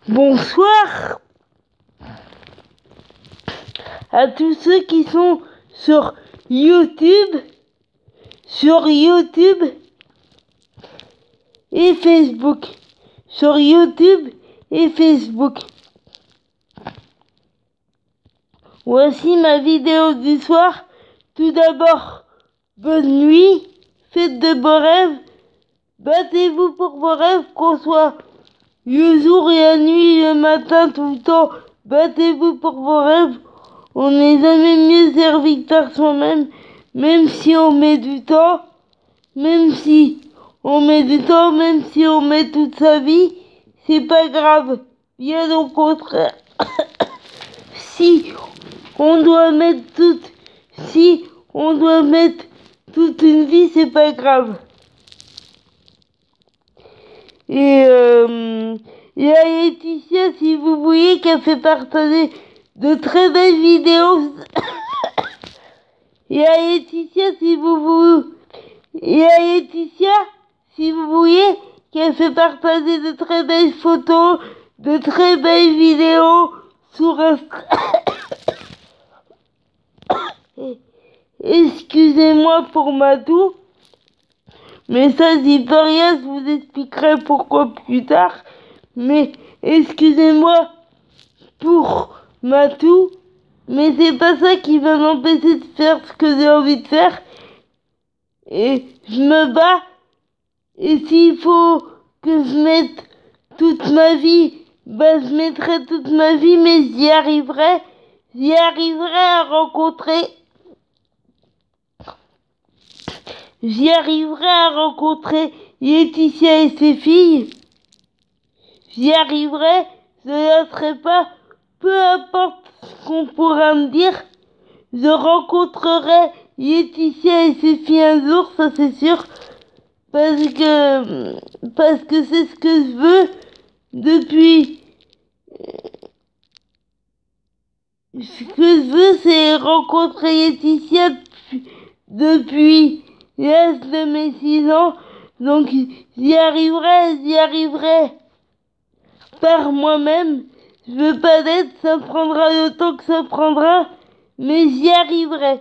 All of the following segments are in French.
Bonsoir à tous ceux qui sont sur YouTube et Facebook. Sur YouTube et Facebook. Voici ma vidéo du soir. Tout d'abord, bonne nuit, faites de beaux rêves, battez-vous pour vos rêves, qu'on soit le jour et la nuit, le matin, tout le temps, battez-vous pour vos rêves. On n'est jamais mieux servi que par soi-même, même si on met du temps, même si on met toute sa vie, c'est pas grave. Bien au contraire, si on doit mettre toute une vie, c'est pas grave. Et il y a Laetitia, si vous voyez, qui a fait partager de très belles vidéos. Il y a Laetitia, si vous voyez, qui a fait partager de très belles photos, de très belles vidéos sur Excusez-moi pour ma toux, mais ça j'y peux rien, je vous expliquerai pourquoi plus tard. Mais excusez-moi pour ma toux, mais c'est pas ça qui va m'empêcher de faire ce que j'ai envie de faire. Et je me bats, et s'il faut que je mette toute ma vie, je mettrai toute ma vie, mais j'y arriverai à rencontrer Laetitia et ses filles. J'y arriverai, je ne laisserai pas, peu importe ce qu'on pourra me dire, je rencontrerai Laetitia et ses filles un jour, ça c'est sûr, parce que c'est ce que je veux depuis. Ce que je veux, c'est rencontrer Laetitia depuis l'âge de mes 6 ans, donc j'y arriverai par moi-même. Je veux pas d'aide, ça prendra le temps que ça prendra, mais j'y arriverai.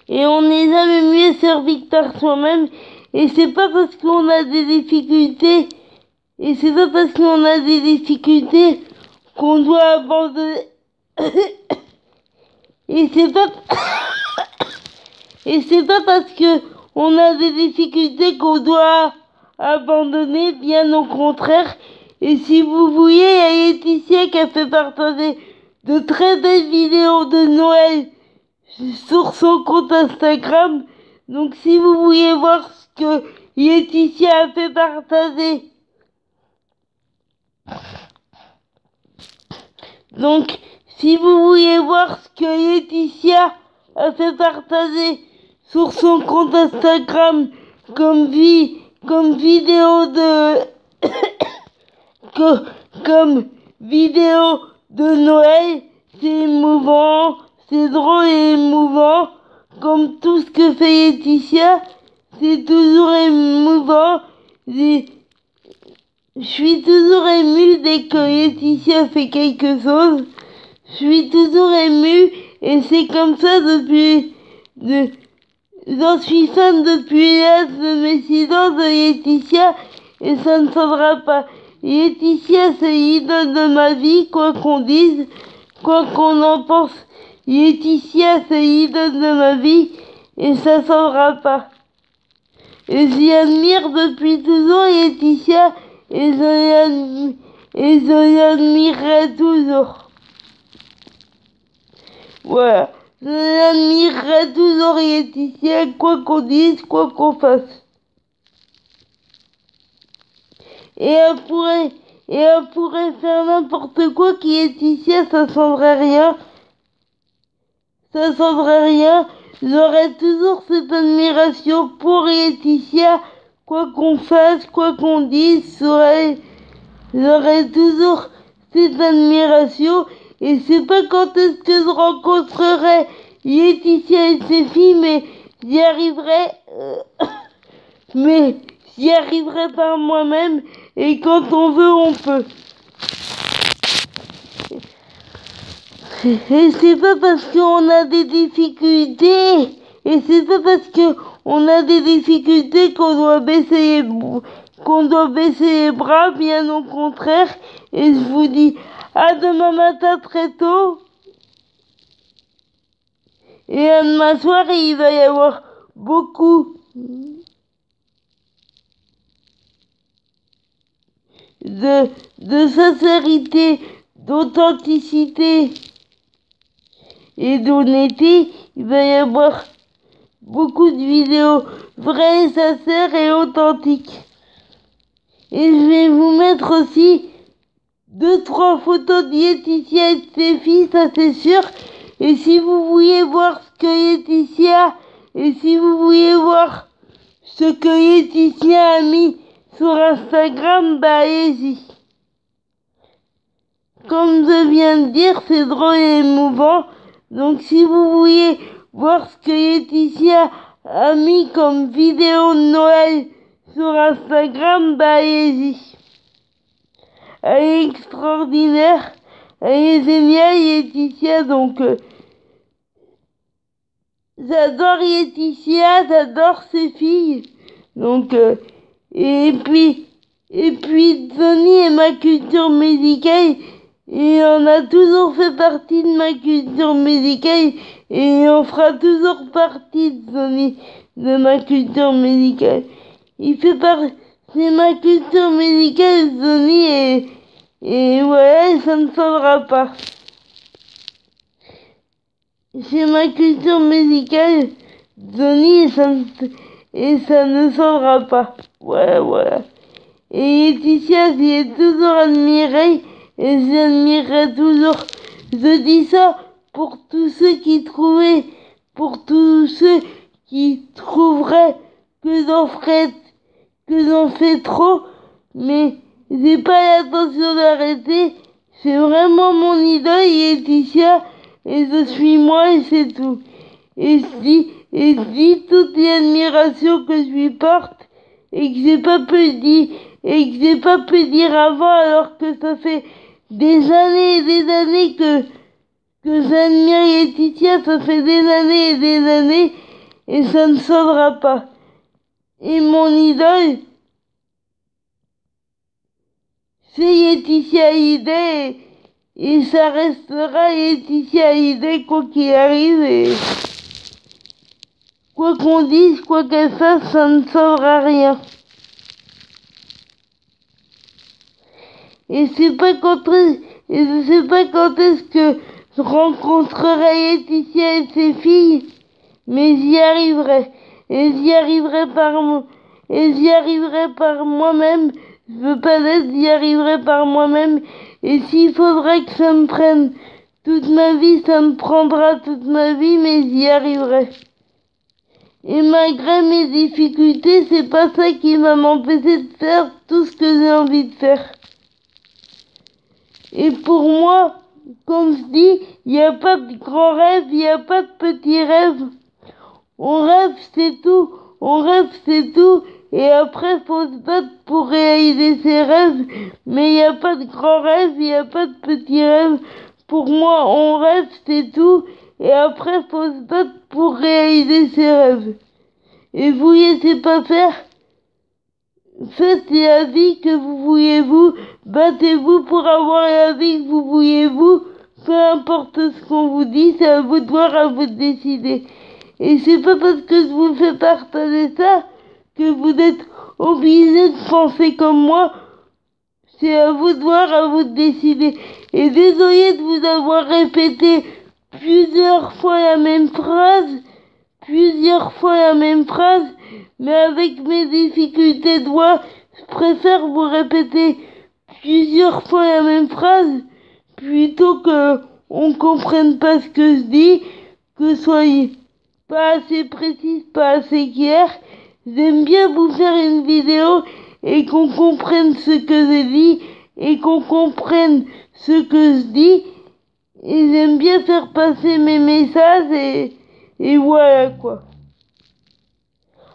Et on n'est jamais mieux servi que par soi-même, et c'est pas parce qu'on a des difficultés, qu'on doit abandonner. Et c'est pas parce que on a des difficultés qu'on doit abandonner, bien au contraire. Et si vous voyez, il y a Laetitia qui a fait partager de très belles vidéos de Noël sur son compte Instagram. Donc si vous voulez voir ce que Laetitia a fait partager, sur son compte Instagram comme vidéo de Noël, c'est émouvant, c'est drôle et émouvant, comme tout ce que fait Laetitia, c'est toujours émouvant. Je suis toujours émue dès que Laetitia fait quelque chose. Je suis toujours émue, et c'est comme ça j'en suis fan depuis l'âge de mes 6 ans de Laetitia, et ça ne changera pas. Laetitia, c'est l'idole de ma vie, quoi qu'on dise, quoi qu'on en pense. Laetitia, c'est l'idole de ma vie, et ça ne changera pas. Et j'y admire depuis toujours Laetitia, et je l'admirerai toujours. Voilà. Je l'admirerai toujours Laetitia, quoi qu'on dise, quoi qu'on fasse. Et elle pourrait faire n'importe quoi qui Laetitia, ça changerait rien. J'aurais toujours cette admiration pour Laetitia, quoi qu'on fasse, quoi qu'on dise, j'aurais toujours cette admiration. Et c'est pas quand est-ce que je rencontrerai Laetitia et ses filles, mais j'y arriverai. Mais j'y arriverai par moi-même et quand on veut, on peut. Et c'est pas parce qu'on a des difficultés, et c'est pas parce qu'on a des difficultés qu'on doit baisser les bras, bien au contraire. Et je vous dis à demain matin très tôt. Et à demain soir, il va y avoir beaucoup de sincérité, d'authenticité et d'honnêteté. Il va y avoir beaucoup de vidéos vraies, sincères et authentiques. Et je vais vous mettre aussi 2-3 photos de Laetitia et de ses filles, ça c'est sûr. Et si vous vouliez voir ce que Laetitia, et si vous vouliez voir ce que Laetitia a mis sur Instagram, bah allez-y. Comme je viens de dire, c'est drôle et émouvant. Donc si vous vouliez voir ce que Laetitia a mis comme vidéo de Noël sur Instagram, bah allez-y. Elle est extraordinaire, elle est géniale Laetitia, donc j'adore Laetitia, j'adore ses filles. Donc et puis Tony est ma culture médicale. Et on a toujours fait partie de ma culture médicale et on fera toujours partie de ma culture médicale. Il fait partie de ma culture médicale, Tony, et ouais, ça ne changera pas. C'est ma culture médicale, Tony, et ça ne changera pas. Ouais, voilà. Et Laetitia, j'y ai toujours admiré. Et j'admirerai toujours. Je dis ça pour tous ceux qui trouveraient que j'en fais trop, mais j'ai pas l'intention d'arrêter. C'est vraiment mon idole, Laetitia, et je suis moi et c'est tout. Et je dis toute l'admiration que je lui porte et que j'ai pas pu dire avant alors que ça fait des années et des années que j'admire Laetitia, ça fait des années et des années, et ça ne changera pas. Et mon idole, c'est Laetitia Hallyday, et ça restera Laetitia Hallyday quoi qu'il arrive, et quoi qu'on dise, quoi qu'elle fasse, ça ne changera rien. Et je sais pas quand est-ce que je rencontrerai Laetitia et ses filles, mais j'y arriverai. Et j'y arriverai par moi-même. Je veux pas d'être, j'y arriverai par moi-même. Et s'il faudrait que ça me prenne toute ma vie, ça me prendra toute ma vie, mais j'y arriverai. Et malgré mes difficultés, c'est pas ça qui va m'empêcher de faire tout ce que j'ai envie de faire. Et pour moi, comme je dis, il n'y a pas de grand rêve, il n'y a pas de petit rêve. On rêve, c'est tout. On rêve, c'est tout. Et après, faut se battre pour réaliser ses rêves. Mais il n'y a pas de grand rêve, il n'y a pas de petit rêve. Pour moi, on rêve, c'est tout. Et après, faut se battre pour réaliser ses rêves. Et vous laissez pas faire. Faites la vie que vous voulez vous, battez-vous pour avoir la vie que vous voulez vous, peu importe ce qu'on vous dit, c'est à vous de voir, à vous de décider. Et c'est pas parce que je vous fais partager ça que vous êtes obligé de penser comme moi, c'est à vous de voir, à vous de décider. Et désolé de vous avoir répété plusieurs fois la même phrase, mais avec mes difficultés de voix, je préfère vous répéter plusieurs fois la même phrase plutôt que on comprenne pas ce que je dis, que soyez pas assez précise, pas assez clair. J'aime bien vous faire une vidéo et qu'on comprenne ce que j'ai dit et qu'on comprenne ce que je dis. Et j'aime bien faire passer mes messages et voilà quoi.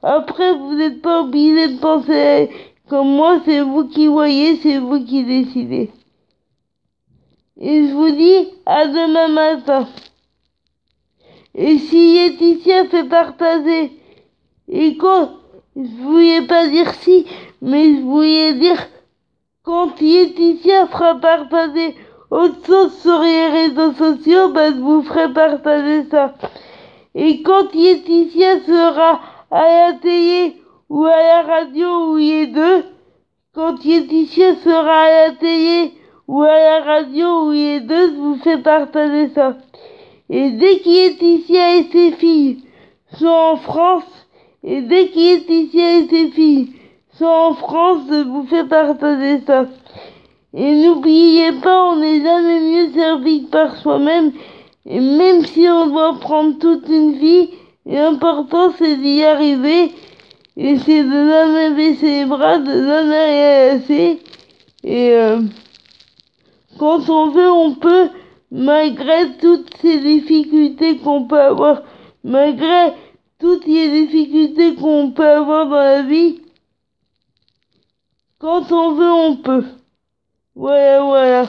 Après, vous n'êtes pas obligé de penser comme moi, c'est vous qui voyez, c'est vous qui décidez. Et je vous dis à demain matin. Et si Laetitia fait partager, et quand, je voulais pas dire si, mais je voulais dire quand Laetitia fera partager autre chose sur les réseaux sociaux, bah je vous ferai partager ça. Et quand Laetitia sera à la télé ou à la radio ou les deux, quand Laetitia sera à la télé ou à la radio ou les deux, je vous fais partager ça. Et dès que Laetitia et ses filles sont en France, et dès que Laetitia et ses filles sont en France, je vous fais partager ça. Et n'oubliez pas, on n'est jamais mieux servi que par soi-même. Et même si on doit prendre toute une vie, l'important c'est d'y arriver. Et c'est de jamais baisser les bras, de jamais rien lâcher. Et quand on veut, on peut, malgré toutes ces difficultés qu'on peut avoir, malgré toutes les difficultés qu'on peut avoir dans la vie. Quand on veut, on peut. Voilà, voilà.